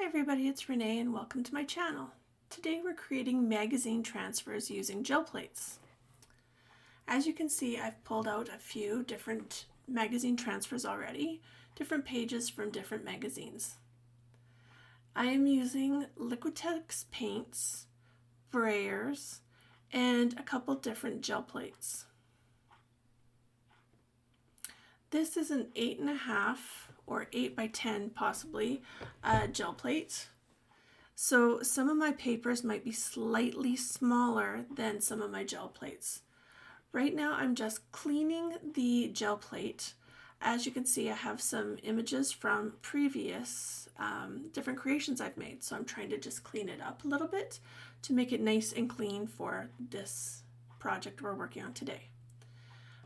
Hi everybody, it's Renee and welcome to my channel. Today we're creating magazine transfers using gel plates. As you can see, I've pulled out a few different magazine transfers already, different pages from different magazines. I am using Liquitex paints, brayers, and a couple different gel plates. This is an 8.5 or 8 by 10 possibly gel plate. So some of my papers might be slightly smaller than some of my gel plates. Right now I'm just cleaning the gel plate. As you can see, I have some images from previous different creations I've made. So I'm trying to just clean it up a little bit to make it nice and clean for this project we're working on today.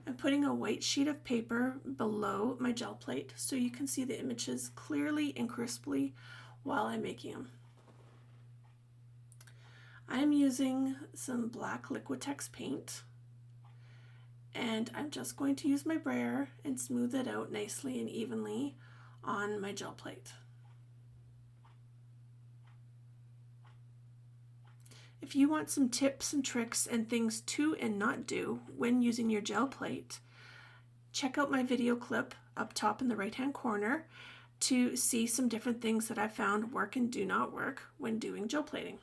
I'm putting a white sheet of paper below my gel plate so you can see the images clearly and crisply while I'm making them. I'm using some black Liquitex paint and I'm just going to use my brayer and smooth it out nicely and evenly on my gel plate. If you want some tips and tricks and things to and not do when using your gel plate, check out my video clip up top in the right hand corner to see some different things that I found work and do not work when doing gel plating.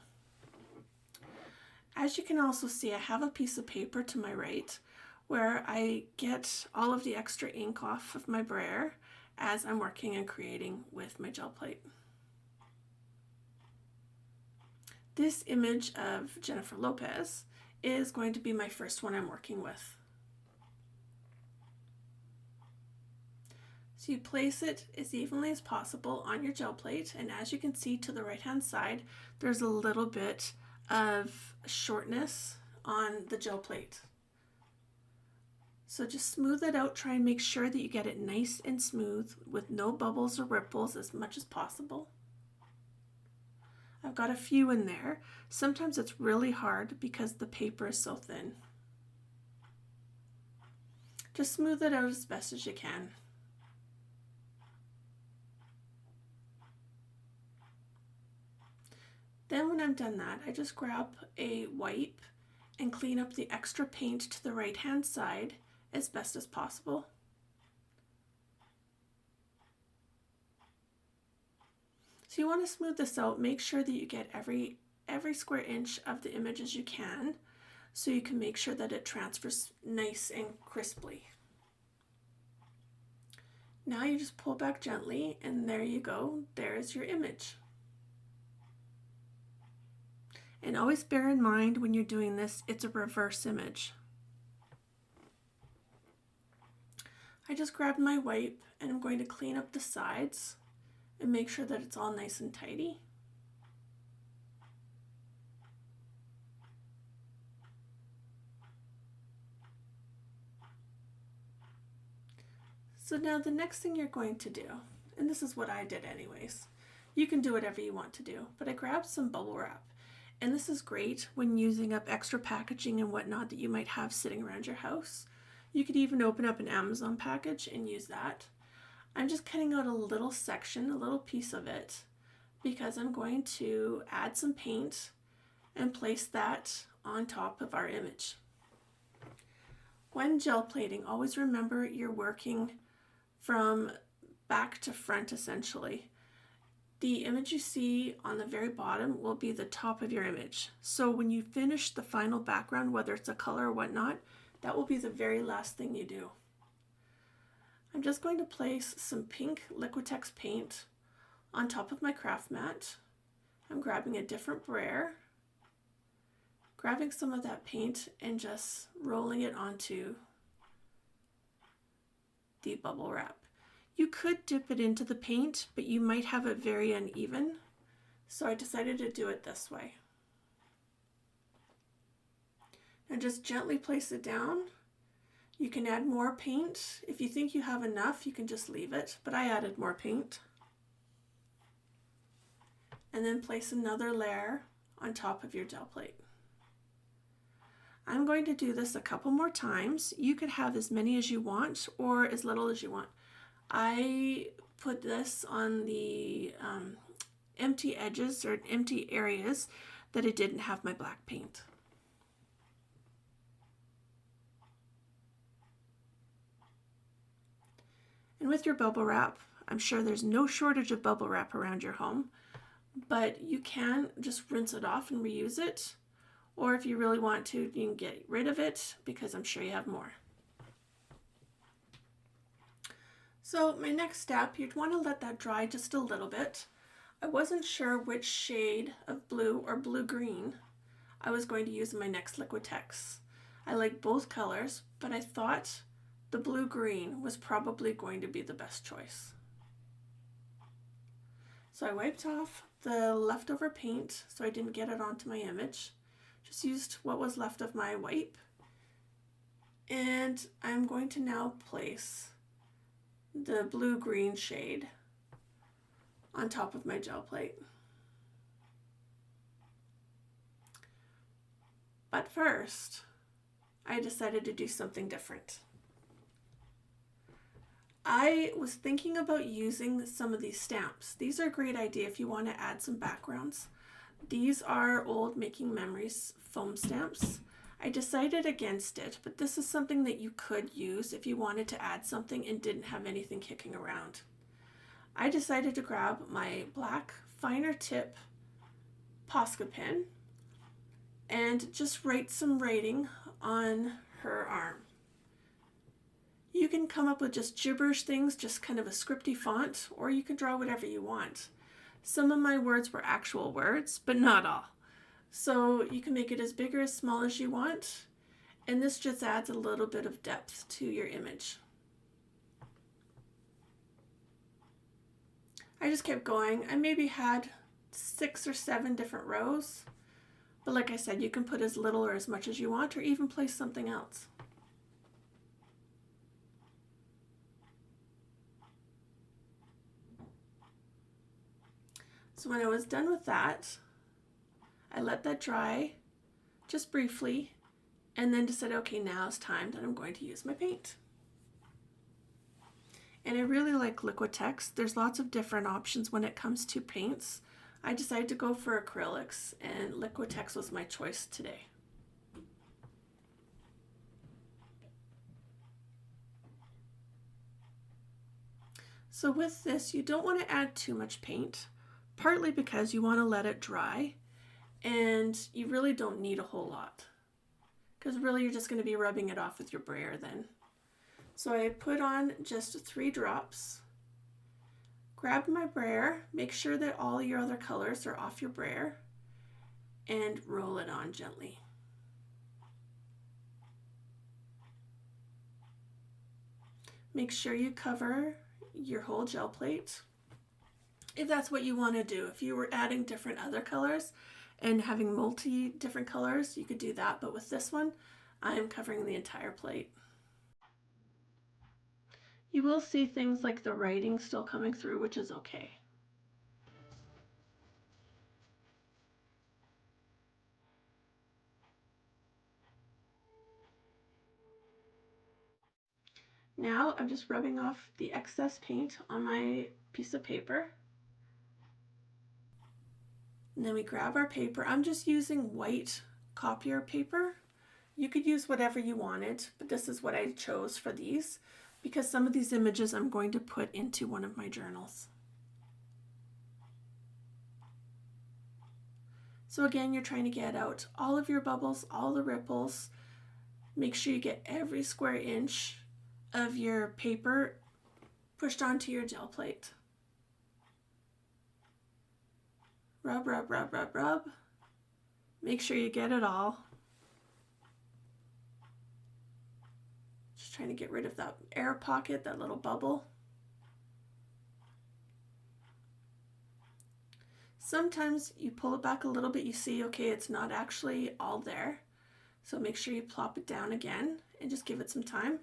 As you can also see, I have a piece of paper to my right where I get all of the extra ink off of my brayer as I'm working and creating with my gel plate. This image of Jennifer Lopez is going to be my first one I'm working with. So you place it as evenly as possible on your gel plate, and as you can see to the right hand side, there's a little bit of shortness on the gel plate. So just smooth it out, try and make sure that you get it nice and smooth with no bubbles or ripples as much as possible. I've got a few in there. Sometimes it's really hard because the paper is so thin. Just smooth it out as best as you can. Then when I'm done that, I just grab a wipe and clean up the extra paint to the right hand side as best as possible. So you want to smooth this out, make sure that you get every square inch of the image as you can so you can make sure that it transfers nice and crisply. Now you just pull back gently and there you go, there's your image. And always bear in mind when you're doing this, it's a reverse image. I just grabbed my wipe and I'm going to clean up the sides and make sure that it's all nice and tidy. So now the next thing you're going to do, and this is what I did anyways, you can do whatever you want to do, but I grabbed some bubble wrap. And this is great when using up extra packaging and whatnot that you might have sitting around your house. You could even open up an Amazon package and use that. I'm just cutting out a little section, a little piece of it, because I'm going to add some paint and place that on top of our image. When gel plating, always remember you're working from back to front essentially. The image you see on the very bottom will be the top of your image. So when you finish the final background, whether it's a color or whatnot, that will be the very last thing you do. I'm just going to place some pink Liquitex paint on top of my craft mat. I'm grabbing a different brayer, grabbing some of that paint and just rolling it onto the bubble wrap. You could dip it into the paint, but you might have it very uneven, so I decided to do it this way. Now just gently place it down. You can add more paint. If you think you have enough, you can just leave it, but I added more paint. And then place another layer on top of your gel plate. I'm going to do this a couple more times. You could have as many as you want or as little as you want. I put this on the empty edges or empty areas that I didn't have my black paint. And with your bubble wrap, I'm sure there's no shortage of bubble wrap around your home, but you can just rinse it off and reuse it. Or if you really want to, you can get rid of it because I'm sure you have more. So my next step, you'd want to let that dry just a little bit. I wasn't sure which shade of blue or blue-green I was going to use in my next Liquitex. I like both colors, but I thought the blue-green was probably going to be the best choice. So I wiped off the leftover paint so I didn't get it onto my image. Just used what was left of my wipe. And I'm going to now place the blue-green shade on top of my gel plate. But first, I decided to do something different. I was thinking about using some of these stamps. These are a great idea if you want to add some backgrounds. These are old Making Memories foam stamps. I decided against it, but this is something that you could use if you wanted to add something and didn't have anything kicking around. I decided to grab my black finer tip Posca pen and just write some writing on her arm. You can come up with just gibberish things, just kind of a scripty font, or you can draw whatever you want. Some of my words were actual words, but not all. So you can make it as big or as small as you want, and this just adds a little bit of depth to your image. I just kept going. I maybe had 6 or 7 different rows, but like I said, you can put as little or as much as you want, or even place something else. So when I was done with that, I let that dry just briefly and then decided, okay, now it's time that I'm going to use my paint. And I really like Liquitex. There's lots of different options when it comes to paints. I decided to go for acrylics, and Liquitex was my choice today. So with this, you don't want to add too much paint, partly because you want to let it dry, and you really don't need a whole lot, because really you're just going to be rubbing it off with your brayer then. So I put on just 3 drops, grabbed my brayer, make sure that all your other colors are off your brayer, and roll it on gently. Make sure you cover your whole gel plate if that's what you want to do. If you were adding different other colors and having multi different colors, you could do that, but with this one, I am covering the entire plate. You will see things like the writing still coming through, which is okay. Now I'm just rubbing off the excess paint on my piece of paper. And then we grab our paper. I'm just using white copier paper. You could use whatever you wanted, but this is what I chose for these because some of these images I'm going to put into one of my journals. So again, you're trying to get out all of your bubbles, all the ripples. Make sure you get every square inch of your paper pushed onto your gel plate. Rub, rub, rub, rub, rub. Make sure you get it all. Just trying to get rid of that air pocket, that little bubble. Sometimes you pull it back a little bit, you see, okay, it's not actually all there. So make sure you plop it down again and just give it some time.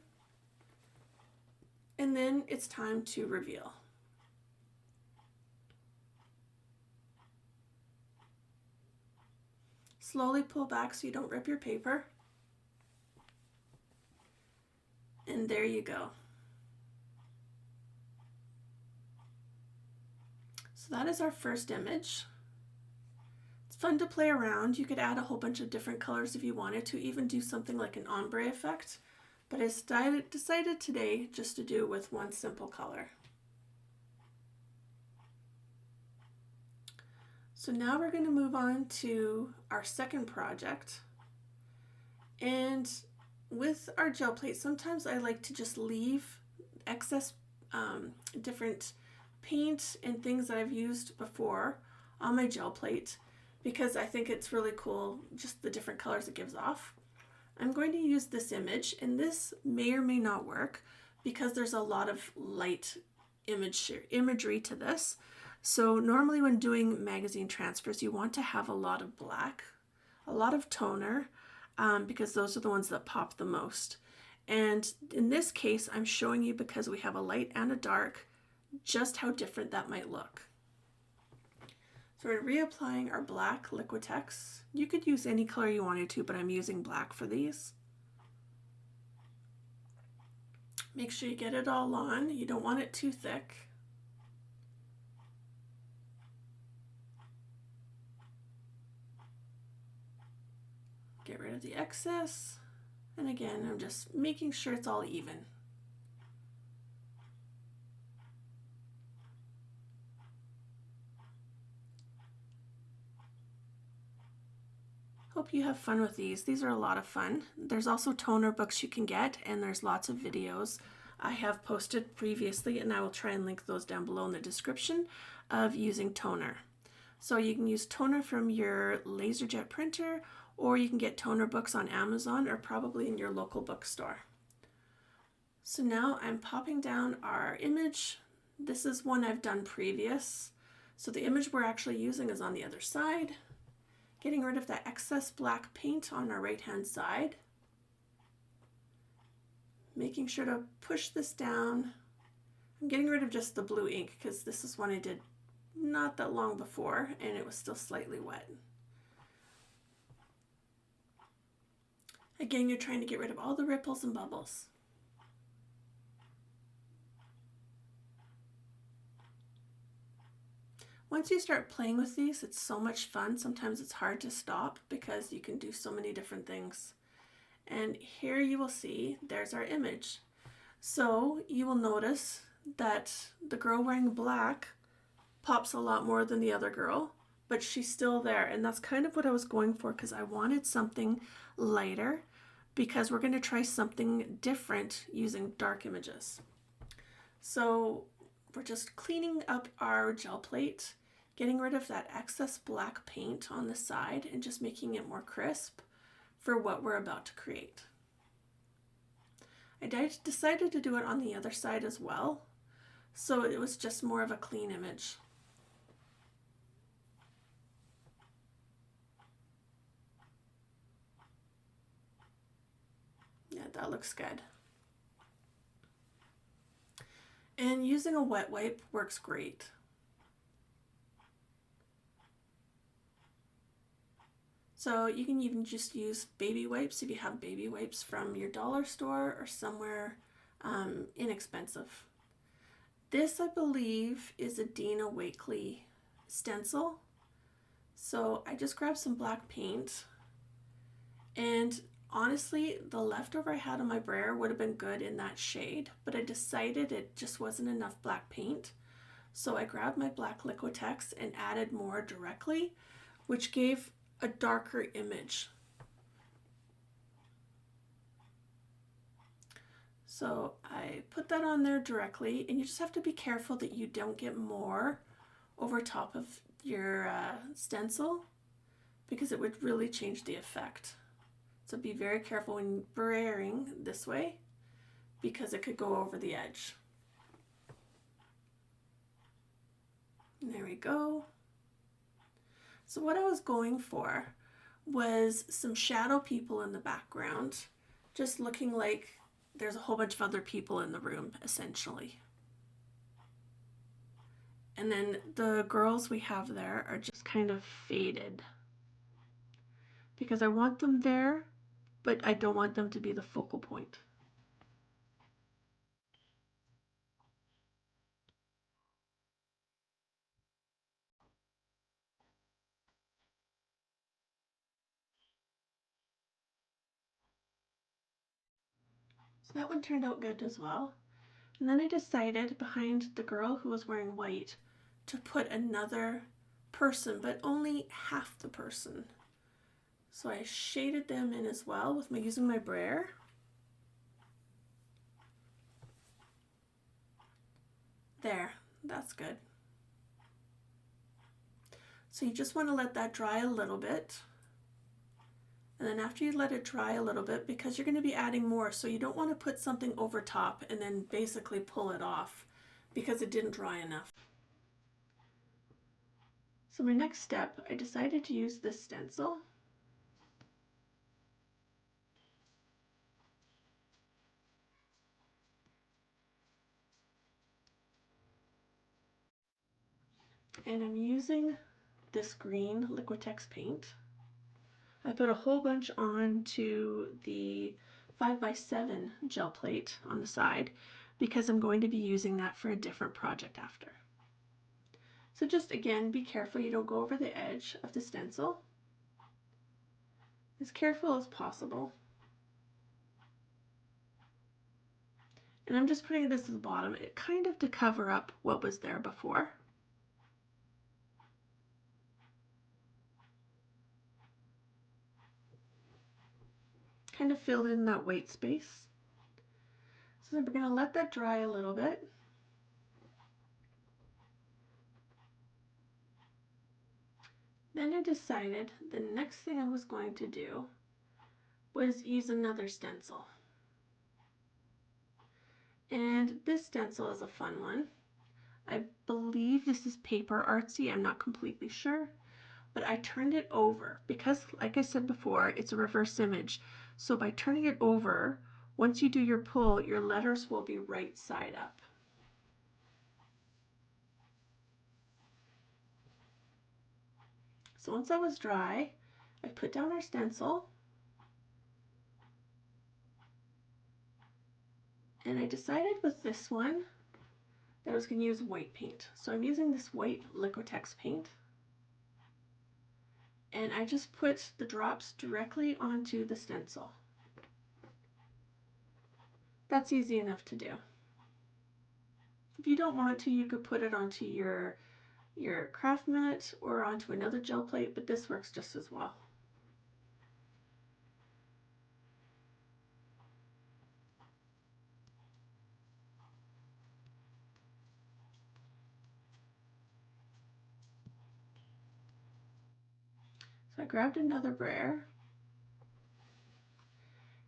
And then it's time to reveal. Slowly pull back so you don't rip your paper. And there you go. So So that is our first image. It's fun to play around. You could add a whole bunch of different colors if you wanted to, even do something like an ombre effect. But I decided today just to do it with one simple color. So now we're going to move on to our second project. And with our gel plate, sometimes I like to just leave excess different paint and things that I've used before on my gel plate because I think it's really cool, just the different colors it gives off. I'm going to use this image, and this may or may not work because there's a lot of light imagery to this. So normally when doing magazine transfers, you want to have a lot of black, a lot of toner, because those are the ones that pop the most. And in this case, I'm showing you, because we have a light and a dark, just how different that might look. So we're reapplying our black Liquitex. You could use any color you wanted to, but I'm using black for these. Make sure you get it all on. You don't want it too thick. Get rid of the excess. And again, I'm just making sure it's all even. Hope you have fun with these. These are a lot of fun. There's also toner books you can get, and there's lots of videos I have posted previously, and I will try and link those down below in the description of using toner. So you can use toner from your LaserJet printer, or you can get toner books on Amazon or probably in your local bookstore. So now I'm popping down our image. This is one I've done previous. So the image we're actually using is on the other side. Getting rid of that excess black paint on our right hand side. Making sure to push this down. I'm getting rid of just the blue ink because this is one I did not that long before and it was still slightly wet. Again, you're trying to get rid of all the ripples and bubbles. Once you start playing with these, it's so much fun. Sometimes it's hard to stop because you can do so many different things. And here you will see, there's our image. So you will notice that the girl wearing black pops a lot more than the other girl, but she's still there. And that's kind of what I was going for, because I wanted something lighter, because we're going to try something different using dark images. So we're just cleaning up our gel plate, getting rid of that excess black paint on the side and just making it more crisp for what we're about to create. I decided to do it on the other side as well, so it was just more of a clean image. Yeah, that looks good. And using a wet wipe works great. So you can even just use baby wipes if you have baby wipes from your dollar store or somewhere inexpensive. This, I believe, is a Dina Wakley stencil. So I just grabbed some black paint, and honestly, the leftover I had on my brayer would have been good in that shade, but I decided it just wasn't enough black paint. So I grabbed my black Liquitex and added more directly, which gave a darker image. So I put that on there directly, and you just have to be careful that you don't get more over top of your stencil, because it would really change the effect. So be very careful when brayering this way, because it could go over the edge. And there we go. So what I was going for was some shadow people in the background, just looking like there's a whole bunch of other people in the room, essentially. And then the girls we have there are just kind of faded, because I want them there, but I don't want them to be the focal point. So that one turned out good as well. And then I decided behind the girl who was wearing white to put another person, but only half the person. So I shaded them in as well with using my brayer. There, that's good. So you just want to let that dry a little bit. And then after you let it dry a little bit, because you're going to be adding more, so you don't want to put something over top and then basically pull it off because it didn't dry enough. So my next step, I decided to use this stencil. And I'm using this green Liquitex paint. I put a whole bunch onto the 5x7 gel plate on the side because I'm going to be using that for a different project after. So just again, be careful you don't go over the edge of the stencil. As careful as possible. And I'm just putting this at the bottom, kind of to cover up what was there before. Kind of filled in that white space. So then we're going to let that dry a little bit. Then I decided the next thing I was going to do was use another stencil. And this stencil is a fun one. I believe this is Paper Artsy, I'm not completely sure. But I turned it over because, like I said before, it's a reverse image. So by turning it over, once you do your pull, your letters will be right side up. So once that was dry, I put down our stencil and I decided with this one that I was going to use white paint. So I'm using this white Liquitex paint and I just put the drops directly onto the stencil. That's easy enough to do. If you don't want to, you could put it onto your craft mat or onto another gel plate, but this works just as well. So I grabbed another brayer,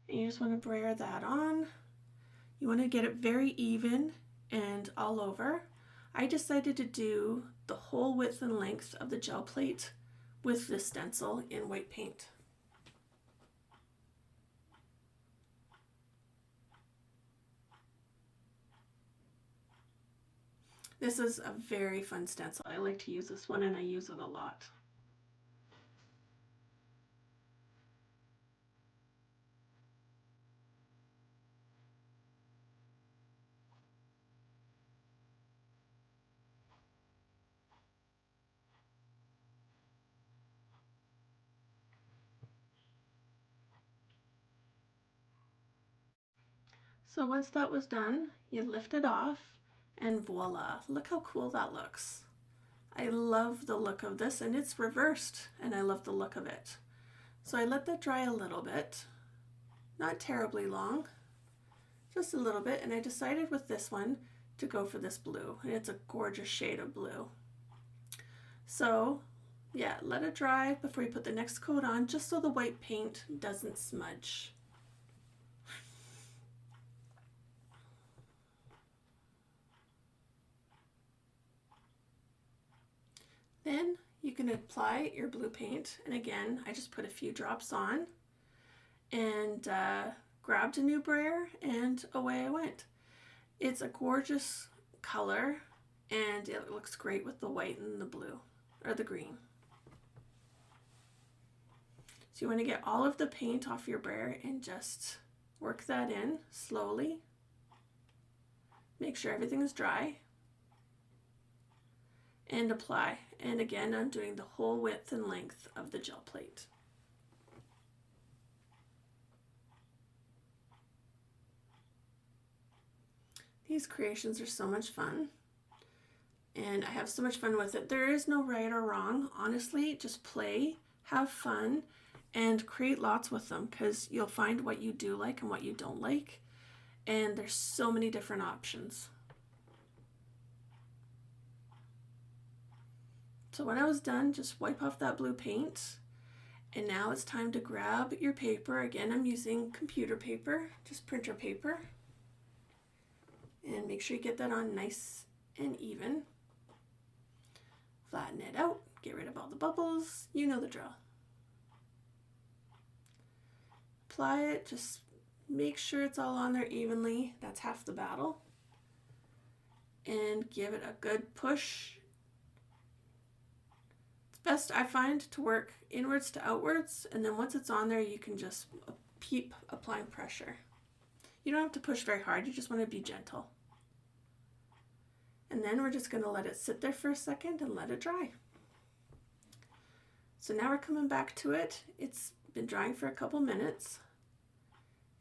and you just want to brayer that on. You want to get it very even and all over. I decided to do the whole width and length of the gel plate with this stencil in white paint. This is a very fun stencil. I like to use this one and I use it a lot. So once that was done, you lift it off and voila, look how cool that looks. I love the look of this and it's reversed and I love the look of it. So I let that dry a little bit, not terribly long, just a little bit, and I decided with this one to go for this blue, and it's a gorgeous shade of blue. So yeah, let it dry before you put the next coat on, just so the white paint doesn't smudge. Then you can apply your blue paint, and again, I just put a few drops on and grabbed a new brayer and away I went. It's a gorgeous color and it looks great with the white and the blue, or the green. So you want to get all of the paint off your brayer and just work that in slowly. Make sure everything is dry. And apply. And again, I'm doing the whole width and length of the gel plate. these creations are so much fun, and I have so much fun with it. There is no right or wrong. Honestly, just play, have fun, and create lots with them, because you'll find what you do like and what you don't like, and there's so many different options. So when I was done, just wipe off that blue paint, and now it's time to grab your paper. Again, I'm using computer paper, just printer paper, and make sure you get that on nice and even. Flatten it out, get rid of all the bubbles, you know the drill. Apply it, just make sure it's all on there evenly, that's half the battle. And give it a good push. It's best, I find, to work inwards to outwards, and then once it's on there, you can just keep applying pressure. You don't have to push very hard, you just want to be gentle. And then we're just going to let it sit there for a second and let it dry. So now we're coming back to it. It's been drying for a couple minutes,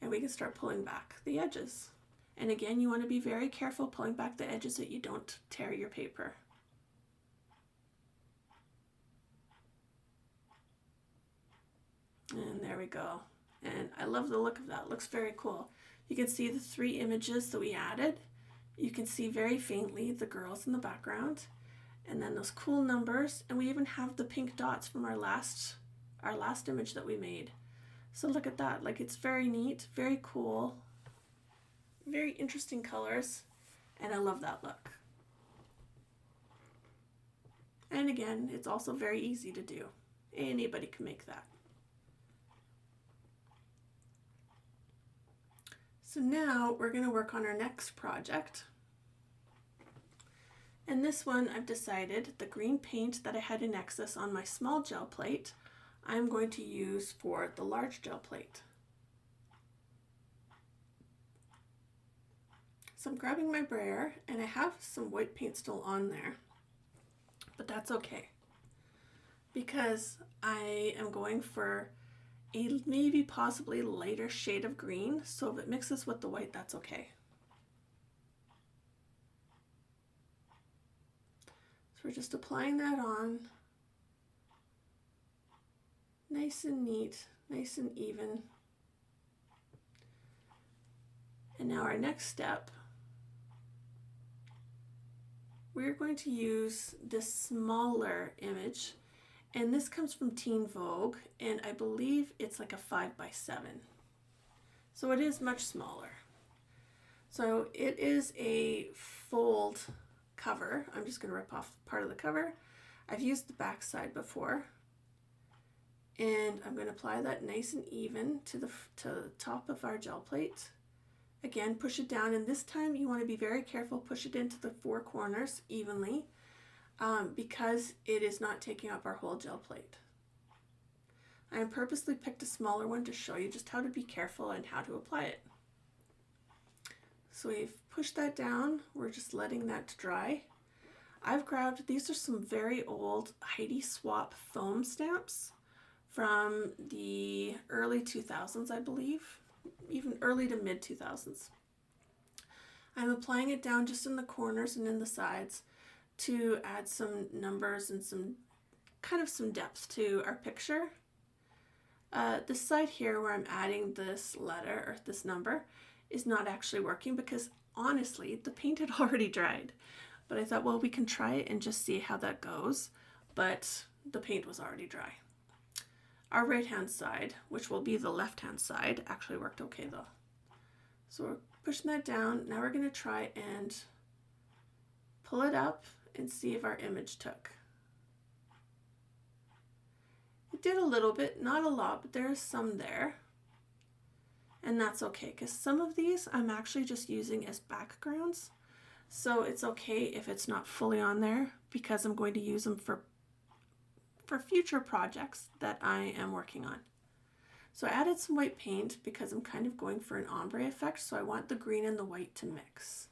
and we can start pulling back the edges. And again, you want to be very careful pulling back the edges so you don't tear your paper. And there we go. And I love the look of that. It looks very cool. You can see the 3 images that we added. You can see very faintly the girls in the background, and then those cool numbers, and we even have the pink dots from our last image that we made. So look at that, like, it's very neat, very cool, very interesting colors, and I love that look. And again, it's also very easy to do. Anybody can make that. So now we're going to work on our next project. And this one, I've decided the green paint that I had in excess on my small gel plate, I'm going to use for the large gel plate. So I'm grabbing my brayer, and I have some white paint still on there, but that's okay, because I am going for a maybe possibly lighter shade of green, so if it mixes with the white, that's okay. So we're just applying that on, nice and neat, nice and even. And now our next step, we're going to use this smaller image, and this comes from Teen Vogue, and I believe it's like a 5x7. So it is much smaller. So it is a fold cover. I'm just going to rip off part of the cover. I've used the back side before, and I'm going to apply that nice and even to the top of our gel plate. Again, push it down, and this time you want to be very careful, push it into the 4 corners evenly, because it is not taking up our whole gel plate. I purposely picked a smaller one to show you just how to be careful and how to apply it. So we've pushed that down, we're just letting that dry. I've grabbed, these are some very old Heidi Swapp foam stamps from the early 2000s, I believe, even early to mid 2000s. I'm applying it down just in the corners and in the sides to add some numbers and some depth to our picture. This side here where I'm adding this letter or this number is not actually working because honestly the paint had already dried, but I thought, well, we can try it and just see how that goes, but the paint was already dry. Our right hand side, which will be the left hand side, actually worked okay though. So we're pushing that down. Now we're going to try and pull it up and see if our image took. It did a little bit, not a lot, but there is some there. And that's okay, because some of these I'm actually just using as backgrounds. So it's okay if it's not fully on there, because I'm going to use them for future projects that I am working on. So I added some white paint because I'm kind of going for an ombre effect, so I want the green and the white to mix.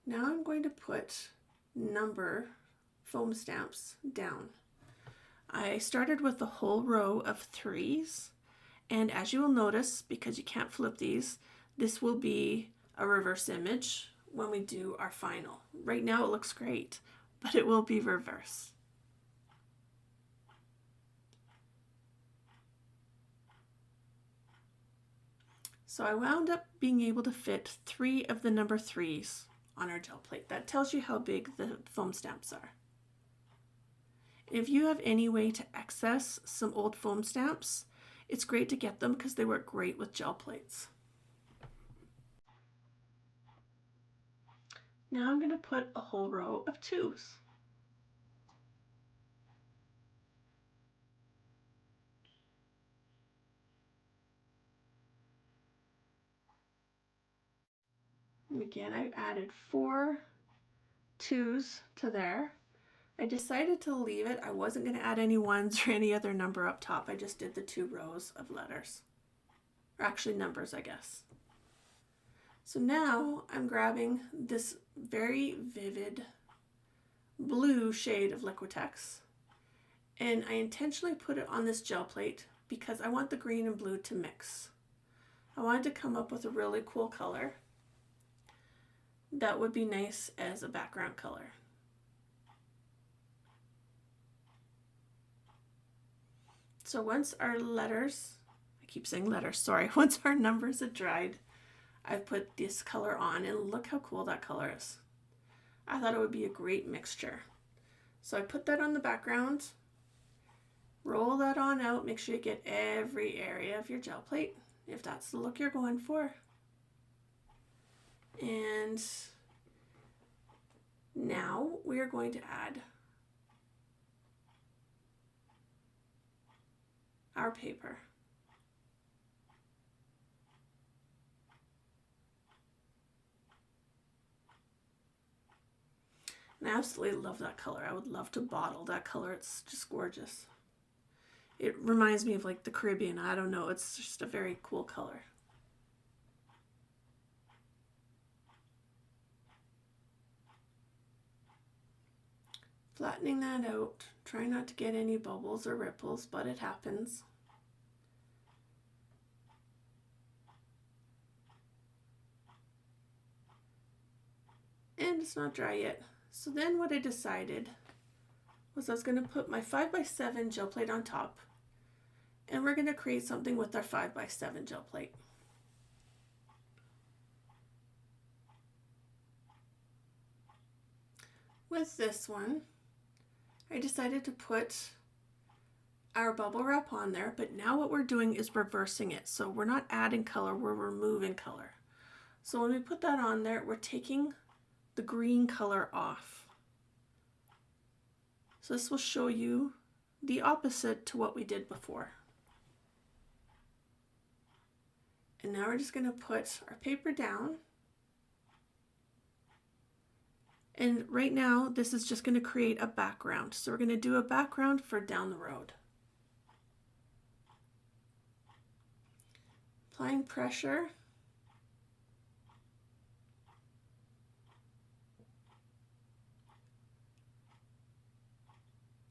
Now I'm going to put number foam stamps down. I started with a whole row of 3s, and as you will notice, because you can't flip these, this will be a reverse image when we do our final. Right now it looks great, but it will be reverse. So I wound up being able to fit 3 of the number 3s on our gel plate. That tells you how big the foam stamps are. If you have any way to access some old foam stamps, it's great to get them because they work great with gel plates. Now I'm going to put a whole row of 2s. And again, I added 4 2s to there. I decided to leave it. I wasn't going to add any 1s or any other number up top. I just did the 2 rows of letters. Or actually numbers, I guess. So now I'm grabbing this very vivid blue shade of Liquitex, and I intentionally put it on this gel plate because I want the green and blue to mix. I wanted to come up with a really cool color that would be nice as a background color. So once our letters, I keep saying letters, sorry, once our numbers have dried, I've put this color on, and look how cool that color is. I thought it would be a great mixture. So I put that on the background, roll that on out, make sure you get every area of your gel plate, if that's the look you're going for. And now we are going to add our paper. And I absolutely love that color. I would love to bottle that color. It's just gorgeous. It reminds me of like the Caribbean. I don't know. It's just a very cool color. Flattening that out. Try not to get any bubbles or ripples, but it happens. And it's not dry yet. So then what I decided was I was going to put my 5x7 gel plate on top, and we're going to create something with our 5x7 gel plate. With this one, I decided to put our bubble wrap on there, but now what we're doing is reversing it. So we're not adding color, we're removing color. So when we put that on there, we're taking the green color off. So this will show you the opposite to what we did before. And now we're just going to put our paper down. And right now, this is just going to create a background. So we're going to do a background for down the road. Applying pressure.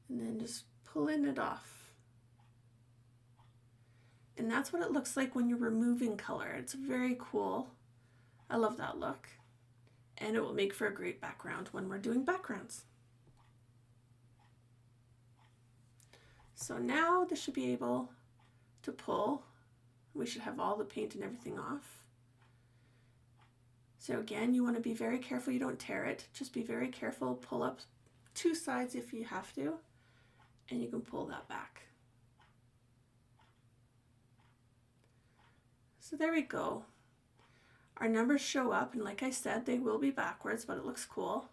And then just pulling it off. And that's what it looks like when you're removing color. It's very cool. I love that look. And it will make for a great background when we're doing backgrounds. So now this should be able to pull. We should have all the paint and everything off. So again, you want to be very careful you don't tear it. Just be very careful, pull up 2 sides if you have to, and you can pull that back. So there we go. Our numbers show up, and like I said, they will be backwards, but it looks cool.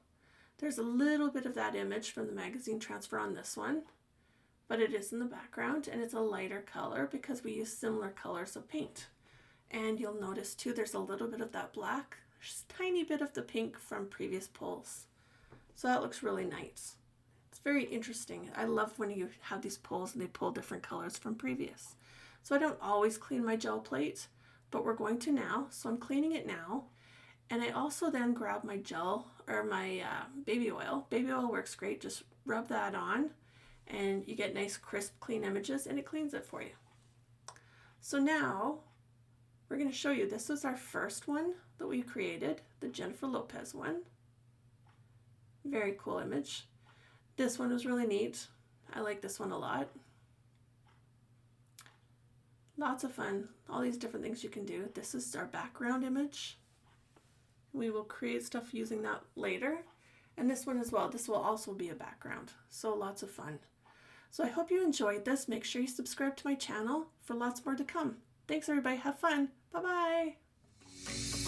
There's a little bit of that image from the magazine transfer on this one, but it is in the background, and it's a lighter color because we use similar colors of paint. And you'll notice too, there's a little bit of that black, just a tiny bit of the pink from previous pulls. So that looks really nice. It's very interesting. I love when you have these pulls and they pull different colors from previous. So I don't always clean my gel plate, but we're going to now. So I'm cleaning it now. And I also then grab my gel or my baby oil. Baby oil works great. Just rub that on and you get nice, crisp, clean images, and it cleans it for you. So now we're going to show you, this was our first one that we created, the Jennifer Lopez one. Very cool image. This one was really neat. I like this one a lot. Lots of fun. All these different things you can do. This is our background image. We will create stuff using that later. And this one as well. This will also be a background. So lots of fun. So I hope you enjoyed this. Make sure you subscribe to my channel for lots more to come. Thanks everybody. Have fun. Bye-bye.